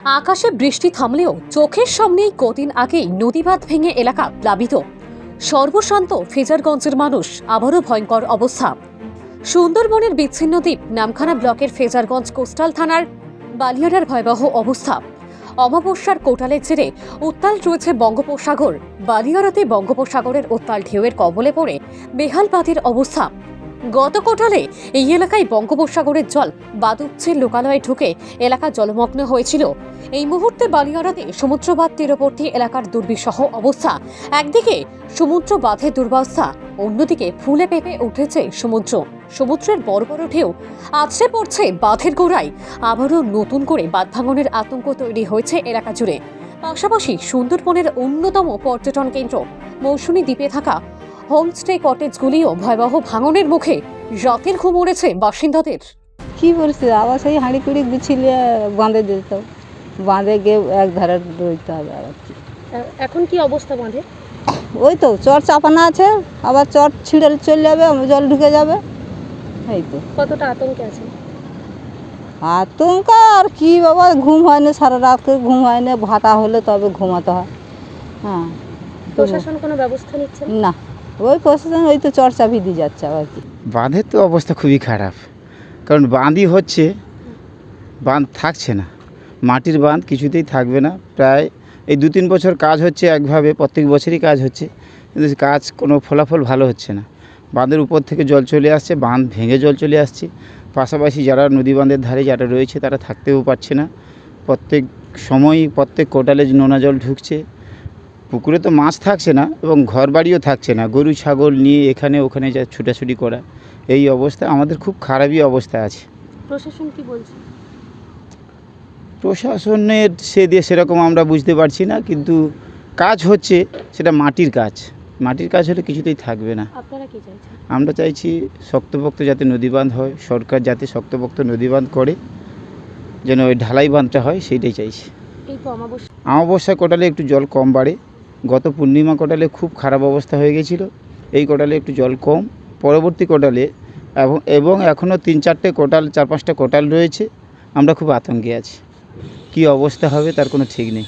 আকাশে বৃষ্টি থামলেও চোখের সামনেই কদিন আগেই নদীবাঁধ ভেঙে এলাকা প্লাবিত। সর্বশান্ত ফেজারগঞ্জের মানুষ আবারও ভয়ঙ্কর অবস্থা। সুন্দরবনের বিচ্ছিন্ন দ্বীপ নামখানা ব্লকের ফেজারগঞ্জ কোস্টাল থানার বালিয়াড়ার ভয়াবহ অবস্থা। অমাবস্যার কোটালের জেরে উত্তাল রয়েছে বঙ্গোপসাগর। বালিয়াড়াতে বঙ্গোপসাগরের উত্তাল ঢেউয়ের কবলে পড়ে বেহাল বাঁধের অবস্থা। গত কোটালে এই এলাকায় বঙ্গোপসাগরের জল বাদুচ্ছের লোকালয়ে ঢুকে এলাকা জলমগ্ন হয়েছিল। এই মুহূর্তে বালিয়াড়াতে সমুদ্রবাদ তীরবর্তী এলাকার দুর্বিষহ অবস্থা। একদিকে সমুদ্র বাঁধের দুর্বস্থা, অন্যদিকে ফুলে পেঁপে উঠেছে সমুদ্রের বড় বড় ঢেউ আছড়ে পড়ছে বাঁধের গোড়ায়। আবারও নতুন করে বাঁধ ভাঙনের আতঙ্ক তৈরি হয়েছে এলাকা জুড়ে। পাশাপাশি সুন্দরবনের অন্যতম পর্যটন কেন্দ্র মৌসুমী দ্বীপে থাকা হোমস্টে কটেজগুলিও ভয়াবহ ভাঙনের মুখে। রাতের ঘুম উড়েছে বাসিন্দাদের। কি বলছে আবার সেই হাঁড়ি কুড়ি গুছিয়ে বাঁধে দিত, বাঁধে গিয়ে এক ধারে রইতে হবে। আবার কি এখন কি অবস্থা বাঁধে? ওই তো চর চাপানো আছে, আবার চর ছিঁড়ে চলে যাবে, জল ঢুকে যাবে। এই তো কতটা আতঙ্কে আছে? আতঙ্ক আর কি বাবা, ঘুম হয় না, সারা রাত করে ঘুম হয় না, ভাটা হলে তবে ঘুমাতে হয়। হ্যাঁ, প্রশাসন কোনো ব্যবস্থা নিচ্ছে না, ওই প্রশাসন ওই তো চর চাপি দিয়ে যাচ্ছে। আবার কি বাঁধের তো অবস্থা খুবই খারাপ, কারণ বাঁধই হচ্ছে, বাঁধ থাকছে না। মাটির বাঁধ কিছুতেই থাকবে না। প্রায় এই 2-3 বছর কাজ হচ্ছে একভাবে, প্রত্যেক বছরই কাজ হচ্ছে, কিন্তু কাজ কোনো ফলাফল ভালো হচ্ছে না। বাঁধের উপর থেকে জল চলে আসছে, বাঁধ ভেঙে জল চলে আসছে। পাশাপাশি যারা নদী বাঁধের ধারে যারা রয়েছে তারা থাকতেও পারছে না। প্রত্যেক সময়ই প্রত্যেক কোটালে নোনা জল ঢুকছে, পুকুরে তো মাছ থাকছে না এবং ঘরবাড়িও থাকছে না। গরু ছাগল নিয়ে এখানে ওখানে যা ছুটাছুটি করা, এই অবস্থা আমাদের খুব খারাপই অবস্থা আছে। প্রশাসন কি বলছে? প্রশাসনের সেরকম আমরা বুঝতে পারছি না, কিন্তু কাজ হচ্ছে, সেটা মাটির কাজ। মাটির কাজ হলে কিছুতেই থাকবে না। আপনারা কি চাইছেন? আমরা চাইছি শক্তপোক্ত যাতে নদীবাঁধ হয়, সরকার যাতে শক্তপোক্ত নদীবাঁধ করে, যেন ওই ঢালাই বাঁধটা হয়, সেইটাই চাইছি। এই তো অমাবস্যা কোটালে একটু জল কম বাড়ে। গত পূর্ণিমা কোটালে খুব খারাপ অবস্থা হয়ে গেছিলো। এই কোটালে একটু জল কম, পরবর্তী কোটালে এবং এখনও 3-4টে কোটাল, 4-5টা কোটাল রয়েছে। আমরা খুব আতঙ্কে আছি, কী অবস্থা হবে তার কোনো ঠিক নেই।